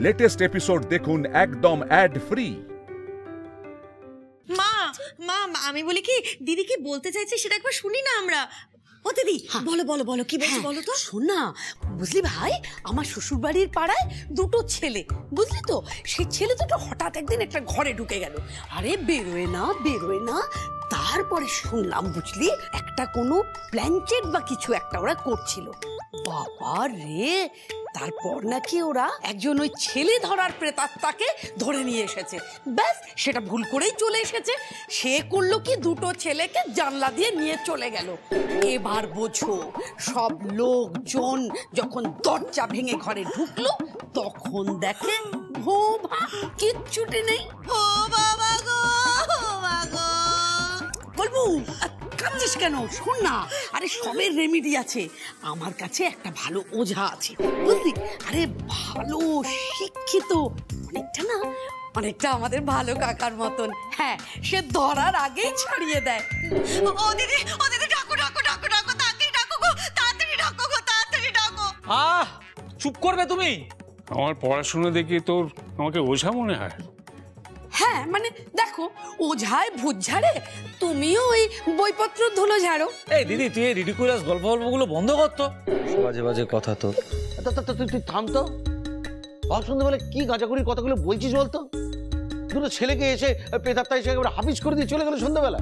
Latest episode দেখুন একদম add free. মা মা আমি বলি কি, দিদি কি বলতে চাইছে সেটা একবার শুনি না আমরা। ও দিদি বলো বলো বলো, কি বলছো বলো তো। শোন না, বুঝলি ভাই, আমার শ্বশুর বাড়ির পাড়ায় দুটো ছেলে, বুঝলি তো, সেই ছেলে দুটো হঠাৎ একদিন একটা ঘরে ঢুকে গেল। আরে বেরোয় না, তারপরে শুনলাম বুঝলি একটা কোনো প্ল্যানচেট বা কিছু একটা ওরা করছিল। বাবা রে, তারপর নাকি ওরা একজন ওই ছেলে ধরার প্রেতাত্মাকে ধরে নিয়ে এসেছে। ব্যাস, সেটা ভুল করেই চলে এসেছে। সে করলো কি, দুটো ছেলেকে জানলা দিয়ে নিয়ে চলে গেল। এবার বোঝো, সব লোকজন যখন দরজা ভেঙে ঘরে ঢুকলো তখন দেখে ভোভা কিচ্ছুটি নেই। ও বাবা গো, বাবা বলবো কাঁদছিস কেন? শোন না, আরে সবের রেমেডি আছে আমার কাছে। একটা ভালো ওঝা আছে বুঝলি, আরে ভালো শিক্ষিত, অনেকটা আমাদের ভালো কাকার মতন। হ্যাঁ, সে ধরার আগেই ছাড়িয়ে দেয়। ও দিদি ডাকো ডাকো ডাকো ডাকো, তাড়াতাড়ি ডাকো গো, তাড়াতাড়ি ডাকো গো, তাড়াতাড়ি ডাকো। চুপ করবে তুমি? আমার পড়াশোনা দেখি তোর আমাকে ওঝা মনে হয়? হ্যাঁ মানে দেখো, ওঝায় ভূত ঝাড়ে, তুমিও ওই বইপত্র ধুলো ঝাড়ো। এই দিদি, তুই এই রিডিকুলাস গল্পগুলো বন্ধ কর তো। বাজে বাজে কথা তো। তুই থাম তো। শুনতে বলে কি গাঁজাগুড়ির কথাগুলো বলছিস বলতো? দুটো ছেলেকে এসে পেতাত্তা এসে একেবারে হাফিজ করে দিয়ে চলে গেল সন্ধ্যাবেলা।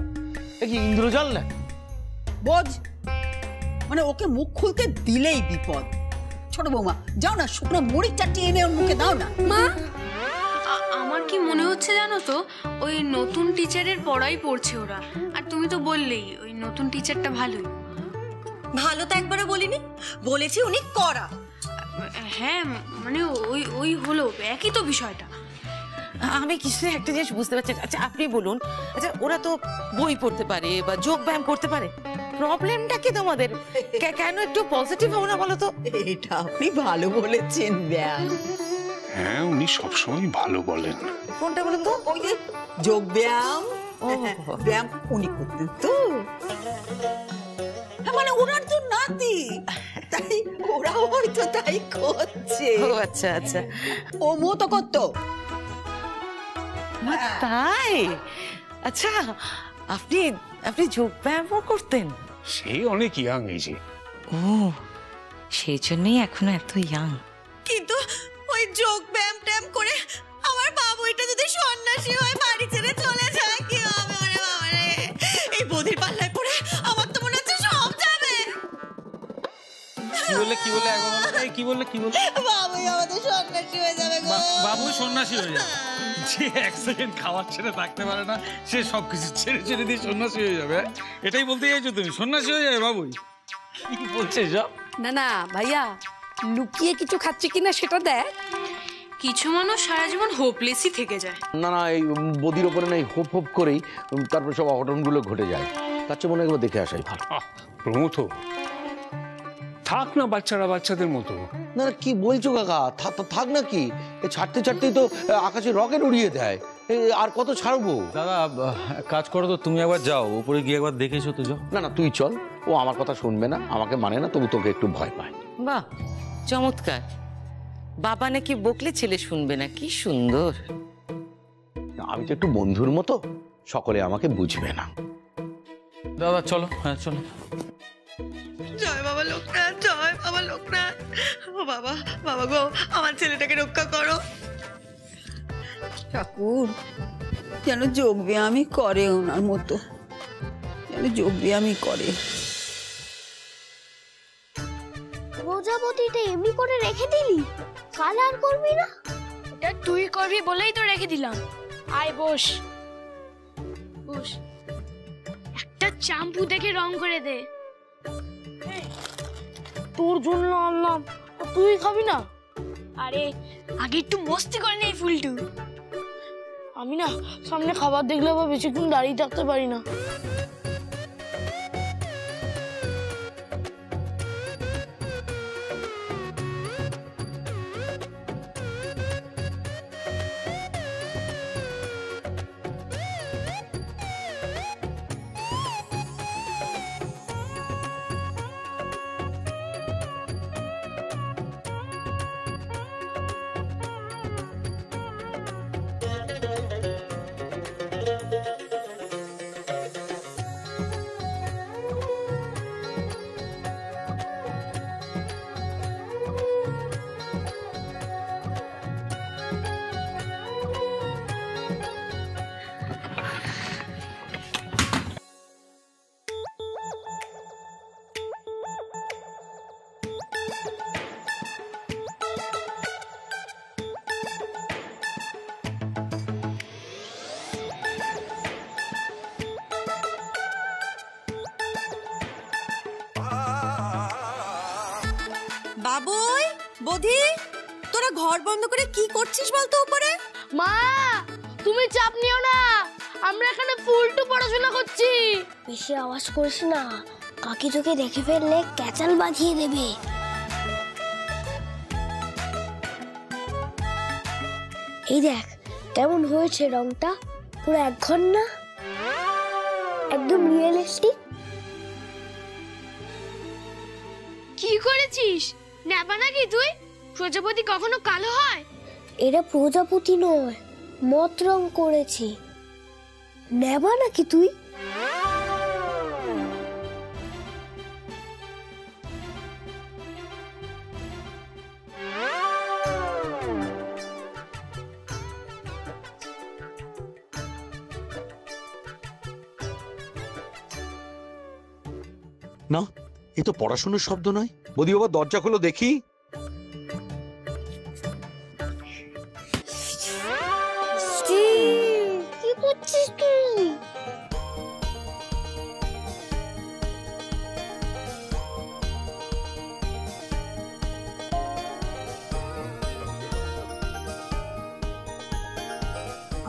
কি ইন্দ্রজাল না বোঝ, মানে ওকে মুখ খুলতে দিলেই বিপদ। ছোট বৌমা যাও না, শুকনো মুড়ি চাটি এনে ওর মুখে দাও না। মা, আমার কি মনে হচ্ছে জানো তো, ওই নতুন টিচারের পড়াই পড়ছে ওরা। আর তুমি তো বললেই ওই নতুন টিচারটা ভালোই। ভালো তো একবারে বলিনি, বলেছি উনি কড়া। হ্যাঁ মানে ওই ওই হলো একই তো বিষয়টা। আমি কিছু একটা জিনিস বুঝতে পারছি। আচ্ছা আপনি বলুন, আচ্ছা ওরা তো বই পড়তে পারে বা যোগ ব্যায়াম করতে পারে, প্রবলেমটা কি তোমাদের? কেন একটু পজিটিভ হও না বলো তো? এটা আপনি ভালো বলেছেন। ব্যায়াম, হ্যাঁ উনি সবসময় ভালো বলেন। কোনটা বলুন তো? ওই যে যোগ ব্যায়াম। ব্যায়াম উনি করতেন তো, মানে ওনার তো নাতি, তাই ওরাও হয়তো তাই করছে। ও আচ্ছা আচ্ছা, ও মো তো করতো। তাই? আচ্ছা, আপনি আপনি যোগ ব্যায়ামও করতেন? সেই অনেক ইয়াং এজে। ও, সেই জন্যই এখনো এত ইয়াং। কিন্তু ওই যোগ ব্যায়াম ট্যায়াম করে আমার বাবুইটা যদি সন্ন্যাসী হয়, বাড়ি ছেড়ে চলে যায়, কি হবে ওরে বাবা রে? এই বধির পাল্লায় পড়ে আমার তো মনে হচ্ছে সব যাবে। কি বললে কি বললে বাবুই আমাদের সন্ন্যাসী হয়ে যাবে গো। বাবু সন্ন্যাসী হয়ে যাবে? যে এক সেকেন্ড খাওয়ার ছেড়ে থাকতে পারে না, সে সবকিছু ছেড়ে ছেড়ে দিয়ে সন্ন্যাসী হয়ে যাবে? এটাই বলতে চাইছো তুমি? সন্ন্যাসী হয়ে যাবে বাবুই? কি বলছে সব? না ভাইয়া, লুকিয়ে কিছু খাচ্ছে কিনা সেটা দেখ। কিছু মানুষ সারা জীবন হোপলেসই থেকে যায়। না, এই বদির ওপরে না হোপ হোপ করেই তারপর সব অঘটনগুলো ঘটে যায়। তার চেয়ে মনে হয় দেখে আসাই ভালো। প্রমথ, থাক না বাচ্চারা বাচ্চাদের মতো। না কি বলছো কাকা? থাক না কি, ছাড়তে ছাড়তেই তো আকাশে রকেট উড়িয়ে দেয়। আর কত ছাড়বো? দাদা কাজ করো তো, তুমি একবার যাও উপরে গিয়ে একবার দেখে এসো তো। যাও না তুই চল, ও আমার কথা শুনবে না, আমাকে মানে না, তবু তোকে একটু ভয় পায়। বাহ, চমৎকার। বাবা নাকি বকলে ছেলে শুনবে না, কি সুন্দর। আমি তো একটু বন্ধুর মতো, সকলে আমাকে বুঝবে না। দাদা চলো। হ্যাঁ চলো। জয় বাবা লোকনাথ, জয় বাবা লোকনাথ। ও বাবা, বাবা গো, আমার ছেলেটাকে রক্ষা করো। ঠাকুর যেন যোগ ব্যায়ামই করে, ওনার মতো যেন যোগ ব্যায়ামই করে। প্রজাপতিটা এমনি করে রেখে দিলি, কাল আর করবি না? এটা তুই করবি বলেই তো রেখে দিলাম। আয় বস বস, একটা চাম্পু দেখে রং করে দে। তোর জন্য আনলাম, তুই খাবি না? আরে আগে একটু মস্তি করে নে ফুলটু। আমি না সামনে খাবার দেখলে আবার বেশিক্ষণ দাঁড়িয়ে থাকতে পারি না। বাবুই, বধি, তোরা ঘর বন্ধ করে কি করছিস বলতো উপরে? মা তুমি চাপ নিও না, আমরা এখানে ফুলটু পড়াশোনা করছি। বেশি আওয়াজ করিস না, কাকি তোকে দেখে ফেললে ক্যাচাল বাঁধিয়ে দেবে। এই দেখ কেমন হয়েছে রংটা, পুরো এক ঘর না, একদম রিয়েলিস্টিক। কি করেছিস? নেবা নাকি তুই? প্রজাপতি কখনো কালো হয়? এটা প্রজাপতি নয়, মত রং করেছি। নেবা নাকি তুই? না, এ তো পড়াশোনার শব্দ নয়। বৌদি বাবা দরজা খোলো দেখি। কি করছিস তুই?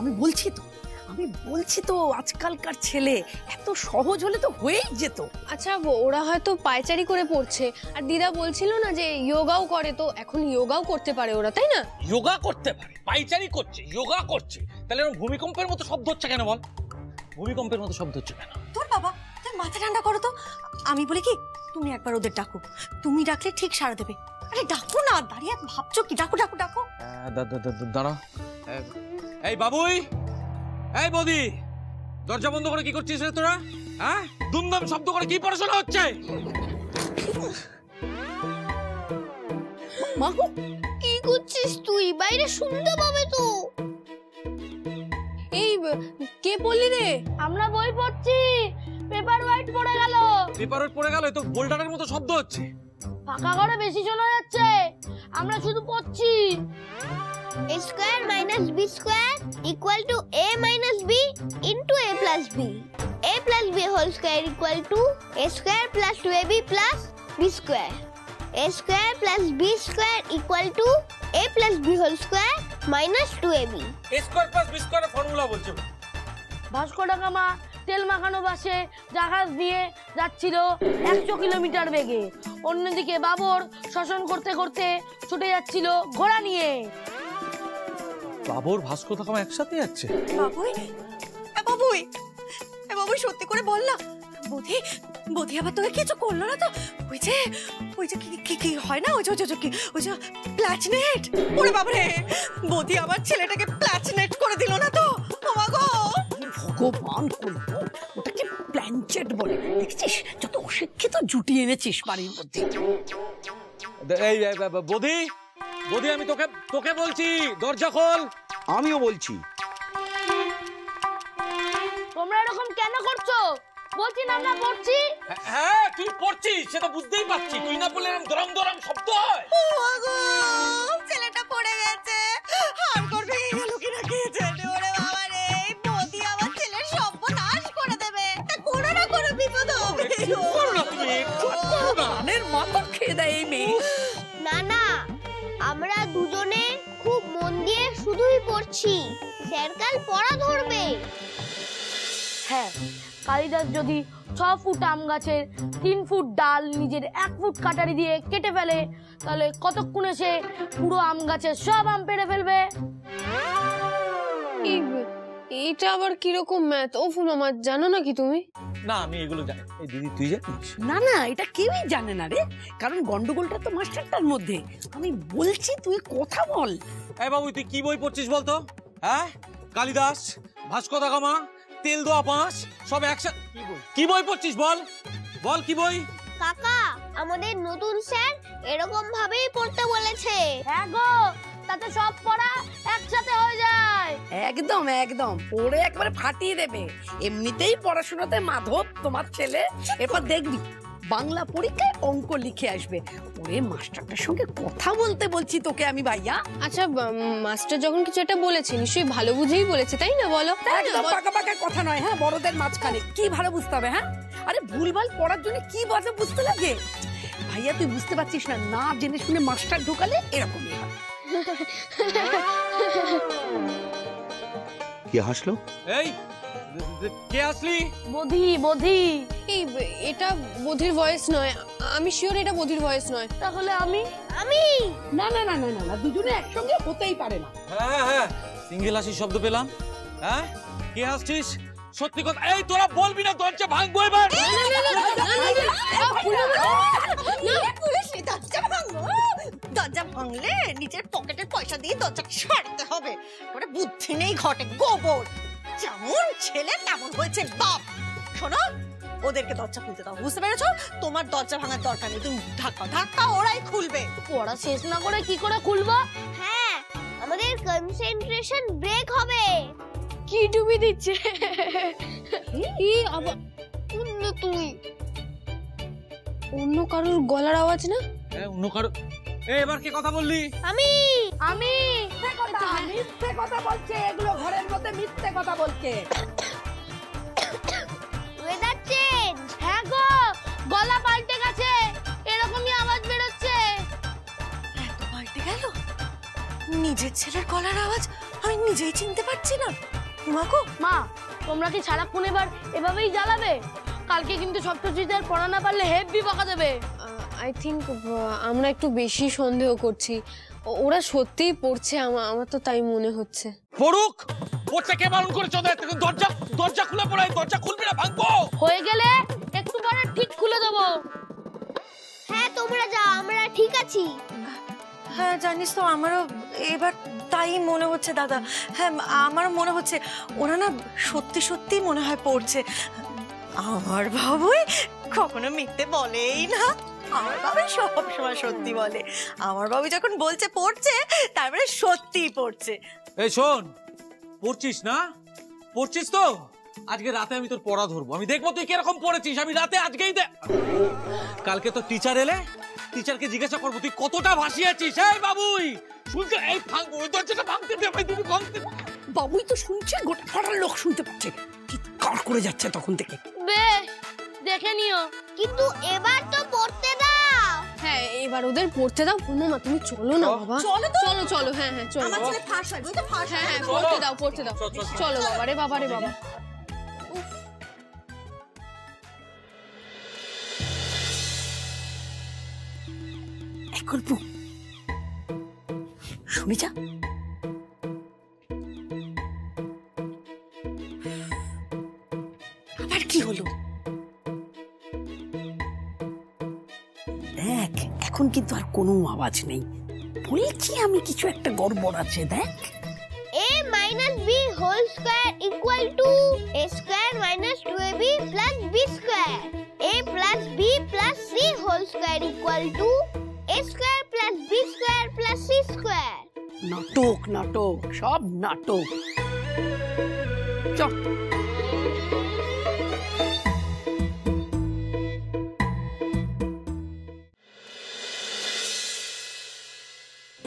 আমি বলছি তো আজকালকার ছেলে এত সহজ হলে তো হয়েই যেত। আচ্ছা ওরা হয়তো পায়চারি করে পড়ছে, আর দিদা বলছিল না যে যোগাও করে, তো এখন যোগাও করতে পারে ওরা, তাই না? যোগা করতে পারে, পায়চারি করছে, যোগা করছে, তাহলে এরকম ভূমিকম্পের মতো শব্দ হচ্ছে কেন বল? ভূমিকম্পের মতো শব্দ হচ্ছে কেন? তোর বাবা, তুই মাথা ঠান্ডা করো তো। আমি বলি কি, তুমি একবার ওদের ডাকো, তুমি ডাকলে ঠিক সাড়া দেবে। আরে ডাকো না, দাঁড়িয়ে ভাবছো কি? ডাকো ডাকো ডাকো। দাঁড়া। এই বাবুই, এই বৌদি, দরজা বন্ধ করে কি করছিস রে তোরা? হ্যাঁ, দুমদাম শব্দ করে কি পড়াশোনা হচ্ছে? কি করছিস তুই? বাইরে শুনতে পাবে তো। এই কে পড়লি রে? আমরা বই পড়ছি, পেপার হোয়াইট পড়ে গেল। পেপার ওয়েট পড়ে গেল, তো বোল্ডারের মতো শব্দ হচ্ছে। ফাঁকা ঘরে বেশি শোনা যাচ্ছে, আমরা শুধু পড়ছি। a square minus b square equal to a minus b into a plus b. a plus b whole square equal to a square plus 2ab plus b square. a square plus b square equal to a plus b whole square minus 2ab. a square plus b square এর formula বলছে। Vasco da Gama তেল মাখানো বাসে জাহাজ দিয়ে যাচ্ছিল 100 kilometre বেগে। অন্যদিকে বাবর শাসন করতে করতে ছুটে যাচ্ছিল ঘোড়া নিয়ে। বাবর ভাস্কো দা গামা একসাথে যাচ্ছে? বাবুই, বাবুই, বাবুই সত্যি করে বল না। বধি, বধি আবার তোকে কিছু করলো না তো? ওই যে কি হয় না, ওই যে প্ল্যাচনেট। ওরে বাবারে, বধি আমার ছেলেটাকে প্ল্যাচনেট করে দিল না তো? ও মা গো, ভগবান করবো, ওটাকে প্ল্যানচেট বলে। দেখছিস যত অশিক্ষিত জুটিয়ে এনেছিস বাড়ির মধ্যে। এই বৌদি, বৌদি, আমি তোকে বলছি দরজা খোল। আমিও বলছি। তোমরা এরকম কেন করছো? বলছি না আমরা পড়ছি। হ্যাঁ তুই পড়ছিস, সেটা বুঝতেই পারছি। তুই না বললে এরকম দরম দরম শব্দ হয়। ও মা গো, ছেলেটা পড়ে গেছে। হাড় করবে গেল কিনা কে জানে। ওরে বাবারে, বধি আমার ছেলের সর্বনাশ করে দেবে। তা কোনো না কোনো বিপদ হবে। কানের মাথা খেয়ে দেয় এই মেয়ে। না, আমরা দুজনে খুব মন দিয়ে শুধুই পড়ছি। স্যার কাল পড়া ধরবে। হ্যাঁ, কালিদাস যদি 6 ফুট আম গাছের 3 ফুট ডাল নিজের 1 ফুট কাটারি দিয়ে কেটে ফেলে, তাহলে কতক্ষণে সে পুরো আম গাছের সব আম পেড়ে ফেলবে? এইটা আবার কিরকম ম্যাথ? ও ফুলমামা, জানো নাকি তুমি? না, আমি এগুলো জানি। এই দিদি তুই জানিস? না, এটা কেউই জানে না রে, কারণ গন্ডগোলটা তো মাস্টারটার মধ্যে। আমি বলছি তুই কথা বল। এই বাবু, তুই কি বই পড়ছিস বলতো? হ্যাঁ, কালিদাস, ভাস্কো দা গামা, তেল দোয়া পাঁচ, সব একসাথে। কি বই পড়ছিস বল? বল কি বই? কাকা, আমাদের নতুন স্যার এরকম ভাবেই পড়তে বলেছে। হ্যাঁ গো, তাতে সব পড়া একসাথে হয়ে যায়। একদম পড়ে একবারে ফাটিয়ে দেবে। এমনিতেই পড়াশোনাতে মাধব তোমার ছেলে, এরপর দেখবি বাংলা পরীক্ষায় অঙ্ক লিখে আসবে। ওরে মাস্টারটার সঙ্গে কথা বলতে বলছি তোকে আমি ভাইয়া। আচ্ছা মাস্টার যখন কিছু একটা বলেছে নিশ্চয়ই ভালো বুঝেই বলেছে, তাই না? বলো। একদম পাকা কথা নয়। হ্যাঁ, বড়দের মাঝখানে কি ভালো বুঝতে হবে? হ্যাঁ, আরে ভুলভাল পড়ার জন্য কি ভালো বুঝতে লাগে? ভাইয়া তুই বুঝতে পারছিস না, না জেনে শুনে মাস্টার ঢোকালে এরকমই হয়। কে হাসলো? এই কে আসলি? বোধি এই এটা বোধির ভয়েস নয়, আমি শিওর এটা বোধির ভয়েস নয়। তাহলে আমি না না না না না না, দুজনে একসঙ্গে হতেই পারে না। হ্যাঁ হ্যাঁ, সিঙ্গেল হাসির শব্দ পেলাম। হ্যাঁ, কে হাসছিস? সত্যি কথা, এই তোরা বলবি না দরজা ভাঙবো এবার। দরজা ভাঙলে নিজের পকেটের পয়সা দিয়ে দরজা ছাড়তে হবে। ওটা বুদ্ধি নেই ঘটে গোবর। যেমন ছেলে তেমন হয়েছে বাপ। শোনো, ওদেরকে দরজা খুলতে দাও, বুঝতে পেরেছো? তোমার দরজা ভাঙার দরকার নেই, তুমি ধাক্কা ওরাই খুলবে। পড়া শেষ না করে কি করে খুলবো? হ্যাঁ, আমাদের কনসেন্ট্রেশন ব্রেক হবে। কি ডুবি দিচ্ছে? কি আবার তুই অন্য কারোর গলার আওয়াজ না? অন্য কারো? এবার কে কথা বললি? আমি মিথ্যে কথা বলছে, এগুলো ঘরের মধ্যে মিথ্যে কথা বলছে। Weather change. হ্যাঁ গো, গলা পাল্টে গেছে, এরকমই আওয়াজ বেরোচ্ছে। এত পাল্টে গেল, নিজের ছেলের গলার আওয়াজ আমি নিজেই চিনতে পারছি না। মাগো, মা, তোমরা কি সারাক্ষণ এবার এভাবেই জ্বালাবে? কালকে কিন্তু সপ্তচিতের পড়া না পারলে হেভি বকা দেবে। আই থিঙ্ক আমরা একটু বেশি সন্দেহ করছি। ওরা সত্যিই পড়ছে, আমার তো তাই মনে হচ্ছে। পড়ুক, পড়তে কে বারণ করেছে ওদের? দরজা খুলে পড়াই, দরজা খুলবি না, ভাঙবো। হয়ে গেলে একটু পরে ঠিক খুলে দেবো। হ্যাঁ, তোমরা যাও, আমরা ঠিক আছি। হ্যাঁ জানিস তো, আমারও এবার তাই মনে হচ্ছে দাদা। হ্যাঁ, আমারও মনে হচ্ছে ওরা না সত্যি সত্যি মনে হয় পড়ছে। আমার বাবুই কখনো মিথ্যে বলেই না, আমার বাবু সব সময় সত্যি বলে। আমার বাবু যখন বলছে পড়ছে, তারপরে সত্যিই পড়ছে। এই শোন, পড়ছিস না? পড়ছিস তো? আজকে রাতে আমি তোর পড়া ধরবো, আমি দেখবো তুই কিরকম পড়েছিস। আমি রাতে আজকেই কালকে তো টিচার এলে, টিচারকে জিজ্ঞাসা করবো তুই কতটা ভাসিয়েছিস। এই বাবুই শুনতে, এই ভাঙবো, ওই দরজাটা ভাঙতে দে ভাই, তুমি ভাঙতে। বাবুই তো শুনছে, গোটা পাড়ার লোক শুনতে পাচ্ছে, চিৎকার করে যাচ্ছে তখন থেকে। বেশ, দেখে নিও, কিন্তু এবার তো পড়তে দাও। হ্যাঁ, এবার ওদের পড়তে দাও। মা তুমি চলো না বাবা, চলো। হ্যাঁ চলো। আমার ছেলে ফাঁস হয়, বুঝতে ফাঁস হয়। হ্যাঁ, পড়তে দাও। চলো বাবা রে বাবা। গল্প শুনে যা। আবার কি হলো? দেখ, এখন কিন্তু আর কোনো আওয়াজ নেই। বলছি আমি কিছু একটা গড়বড় আছে, দেখ। a minus b whole square equal to a square minus 2ab plus b square. a plus b plus c whole square equal to a square plus b square plus c square. নাটক সব নাটক। চল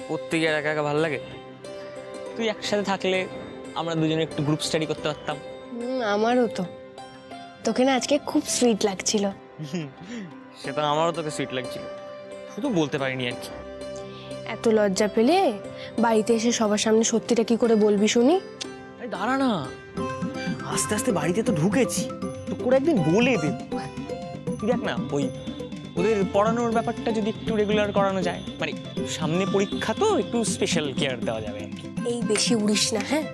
পড়তে গিয়ে একা একা ভালো লাগে। তুই একসাথে থাকলে আমরা দুজনে একটু গ্রুপ স্টাডি করতে পারতাম। আমারও তো, তোকে না আজকে খুব সুইট লাগছিল। সেটা আমারও তোকে সুইট লাগছিল, শুধু বলতে পারিনি আর কি। এত লজ্জা পেলে বাড়িতে এসে সবার সামনে সত্যিটা কি করে বলবি শুনি? দাঁড়া না, আস্তে আস্তে বাড়িতে তো ঢুকেছি, তো করে একদিন বলে দেব। তুই দেখ না, ওই ওদের পড়ানোর ব্যাপারটা যদি একটু রেগুলার করানো যায়, মানে সামনে পরীক্ষা তো একটু স্পেশাল কেয়ার দেওয়া যাবে আর কি। এই বেশি উড়িস না, হ্যাঁ?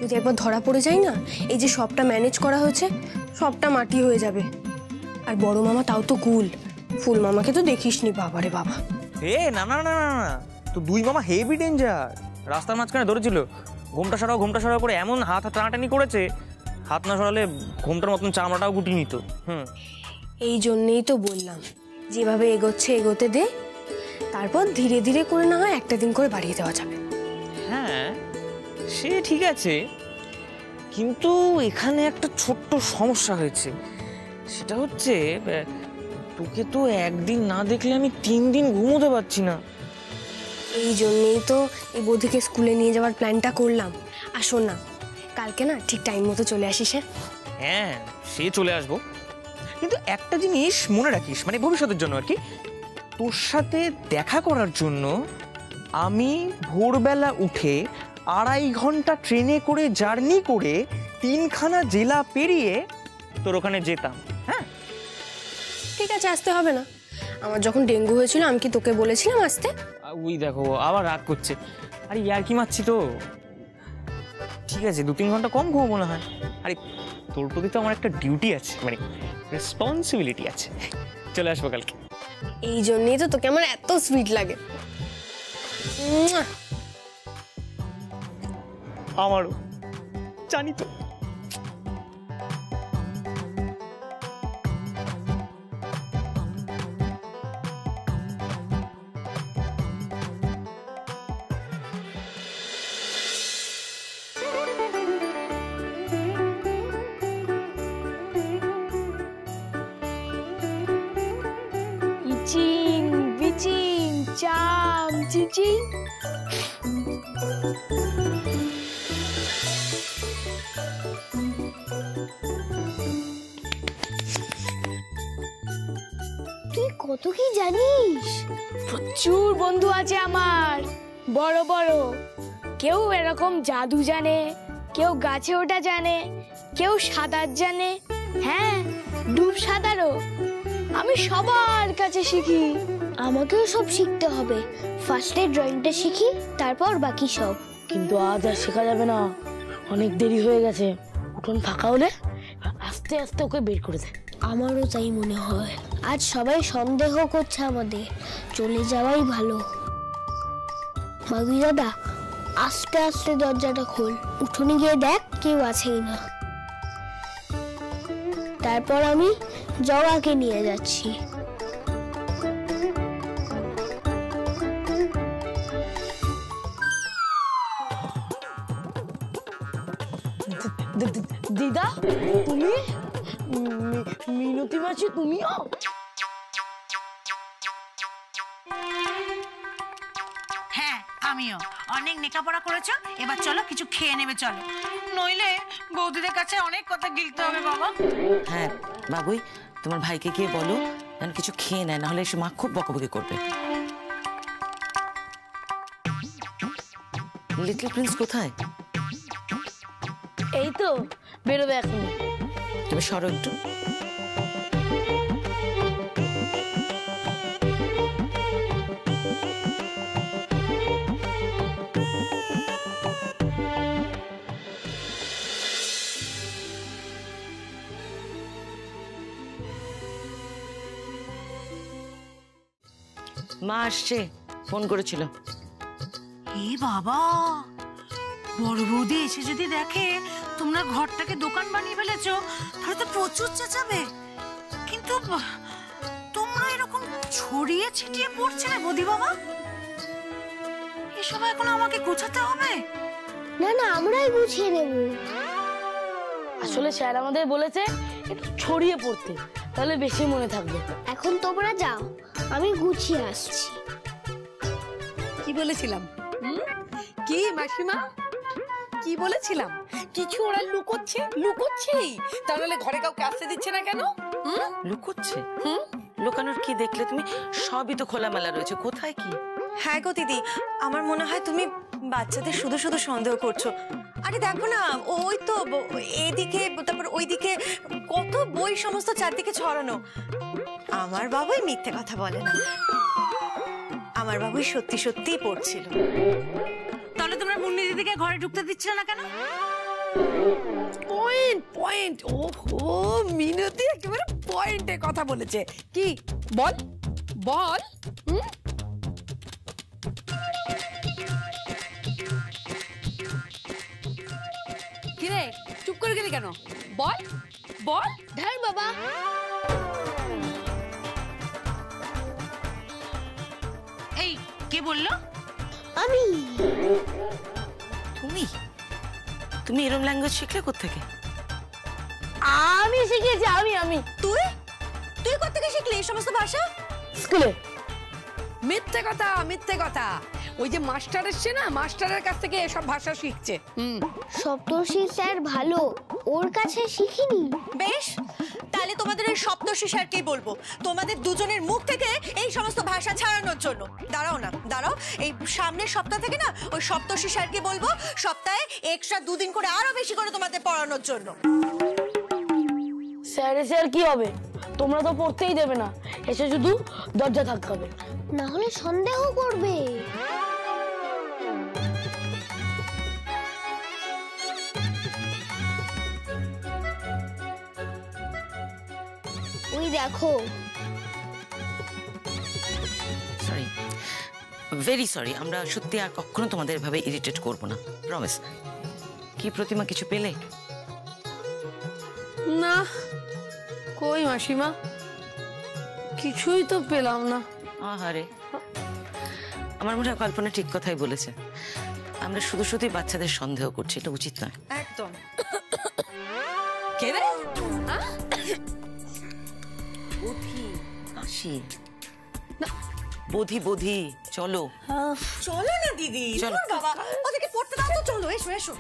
যদি একবার ধরা পড়ে যায় না, এই যে সবটা ম্যানেজ করা হয়েছে সবটা মাটি হয়ে যাবে। আর বড় মামা তাও তো কুল, ফুল মামাকে তো দেখিসনি। বাবারে বাবা। এ না না না না না, তো দুই মামা হেভি ডেঞ্জার। রাস্তার মাঝখানে ধরেছিল, ঘোমটা সরাও করে এমন হাত টানাটানি করেছে, হাত না সরালে ঘোমটার মতন চামড়াটাও গুটিয়ে নিত। এই জন্যেই তো বললাম, যেভাবে এগোতে দে, তারপর ধীরে ধীরে করে না হয় একটা দিন করে বাড়িয়ে দেওয়া যাবে। হ্যাঁ সে ঠিক আছে, কিন্তু এখানে একটা ছোট্ট সমস্যা হয়েছে। সেটা হচ্ছে তোকে তো একদিন না দেখলে আমি 3 দিন ঘুমোতে পারছি না। এই জন্যেই তো এই বোধিকে স্কুলে নিয়ে যাওয়ার প্ল্যানটা করলাম। আর শোন না, কালকে না ঠিক টাইম মতো চলে আসিস। হ্যাঁ সে চলে আসবো, কিন্তু একটা জিনিস মনে রাখিস, মানে ভবিষ্যতের জন্য আর কি, তোর সাথে দেখা করার জন্য আমি ভোরবেলা উঠে 2.5 ঘন্টা ট্রেনে করে জার্নি করে 3খানা জেলা পেরিয়ে তোর ওখানে যেতাম। হ্যাঁ ঠিক আছে, আসতে হবে না। আমার যখন ডেঙ্গু হয়েছিল আমি কি তোকে বলেছিলাম আসতে? ওই দেখো আবার রাগ করছে। আরে ইয়ার্কি মারছি তো। ঠিক আছে 2-3 ঘন্টা কম ঘুমো মনে হয়। আরে তোর প্রতি তো আমার একটা ডিউটি আছে, মানে রেসপন্সিবিলিটি আছে। চলে আসবো কালকে। এই জন্যই তো তোকে আমার এত সুইট লাগে। আমারও জানি তো। ইচিং বিচিং চাম চিচিং। তুই কত কি জানিস? প্রচুর বন্ধু আছে আমার, বড় বড়। কেউ এরকম জাদু জানে, কেউ গাছে ওঠা জানে, কেউ সাঁতার জানে, হ্যাঁ ডুব সাঁতারও। আমি সবার কাছে শিখি। আমাকেও সব শিখতে হবে। ফার্স্টে ড্রয়িংটা শিখি, তারপর বাকি সব। কিন্তু আজ আর শেখা যাবে না, অনেক দেরি হয়ে গেছে। উঠোন ফাঁকা হলে আস্তে আস্তে ওকে বের করে দে। আমারও তাই মনে হয়। আজ সবাই সন্দেহ করছে আমাদের, চলে যাওয়াই ভালো। মাধুরী দাদা, আস্তে আস্তে দরজাটা খোল, উঠোনে গিয়ে দেখ কেউ আছে কিনা। তারপর আমি জগাকে নিয়ে যাচ্ছি। দিদা তুমি, মিনতি মাসি তুমিও? হ্যাঁ আমিও। অনেক লেখাপড়া করেছো, এবার চলো কিছু খেয়ে নেবে চলো, নইলে বৌদিদের কাছে অনেক কথা গিলতে হবে বাবা। হ্যাঁ বাবুই, তোমার ভাইকে গিয়ে বলো যেন কিছু খেয়ে নেয়, নাহলে এসে মা খুব বকাবকি করবে। লিটল প্রিন্স কোথায়? এই তো বেরোবে এখন। তুমি সরো একটু। মা আসছে, ফোন করেছিল। এ বাবা, বড় বৌদি এসে যদি দেখে তোমরা ঘরটাকে দোকান বানিয়ে ফেলেছো, তাহলে তো প্রচুর চেঁচাবে। কিন্তু তোমরা এরকম ছড়িয়ে ছিটিয়ে পড়ছে না বৌদি বাবা? এসব এখন আমাকে গোছাতে হবে? না না, আমরাই গুছিয়ে নেব। আসলে স্যার আমাদের বলেছে একটু ছড়িয়ে পড়তে, তাহলে বেশি মনে থাকবে। এখন তোমরা যাও, আমি গুছিয়ে আসছি। কি বলেছিলাম? কি মাসিমা, কি বলেছিলাম? কিছু ওরা লুকোচ্ছেই। তাহলে ঘরে কাউকে আসতে দিচ্ছে না কেন? লুকোচ্ছে? লুকানোর কি দেখলে তুমি? সবই তো খোলামেলা রয়েছে, কোথায় কি? হ্যাঁ গো দিদি, আমার মনে হয় তুমি বাচ্চাদের শুধু শুধু সন্দেহ করছো। আরে দেখো না, ওই তো এদিকে তারপর ওইদিকে কত বই সমস্ত চারদিকে ছড়ানো। আমার বাবাই মিথ্যে কথা বলে না, আমার বাবুই সত্যি সত্যিই পড়ছিল। তাহলে তোমরা মুন্নি দিদিকে ঘরে ঢুকতে দিচ্ছ না কেন? পয়েন্ট। ওহো, মিনতি একেবারে পয়েন্টে কথা বলেছে। কি বল? কিরে চুপ করে গেলি কেন? বল। ধার বাবা। এই কে বললো? আমি। তুমি এরম ল্যাঙ্গুয়েজ শিখলে কোত্থেকে? আমি শিখেছি। আমি তুই কোত্থেকে শিখলি এই সমস্ত ভাষা? স্কুলে। মিথ্যে কথা। ওই যে মাস্টার এসছে না, মাস্টারের কাছ থেকে এসব ভাষা শিখছে। সপ্তর্ষি স্যার ভালো, ওর কাছে শিখিনি। বেশ, তাহলে তোমাদের ওই সপ্তর্ষি স্যারকেই বলবো তোমাদের দুজনের মুখ থেকে এই সমস্ত ভাষা ছাড়ানোর জন্য। দাঁড়াও না, দাঁড়াও, এই সামনের সপ্তাহ থেকে না ওই সপ্তর্ষি স্যারকে বলবো সপ্তাহে এক্সট্রা 2 দিন করে আরো বেশি করে তোমাদের পড়ানোর জন্য। স্যার কি হবে? তোমরা তো পড়তেই দেবে না, এসে শুধু দরজা থাকতে হবে, না হলে সন্দেহ করবে। ওই দেখো। সরি, ভেরি সরি, আমরা সত্যি আর কখনো তোমাদের এভাবে ইরিটেট করব না, প্রমিস। কি প্রতিমা, কিছু পেলে? না, কই মাসিমা, কিছুই তো পেলাম না। আহারে, আমার মনে হয় কল্পনা ঠিক কথাই বলেছে। আমরা শুধু শুধুই বাচ্চাদের সন্দেহ করছি, এটা উচিত নয়। একদম। কে রে? আসি বোধি, বোধি, চলো চলো না দিদি, চলো। বাবা ওদেরকে পড়তে দাও তো, চলো, এসো এসো।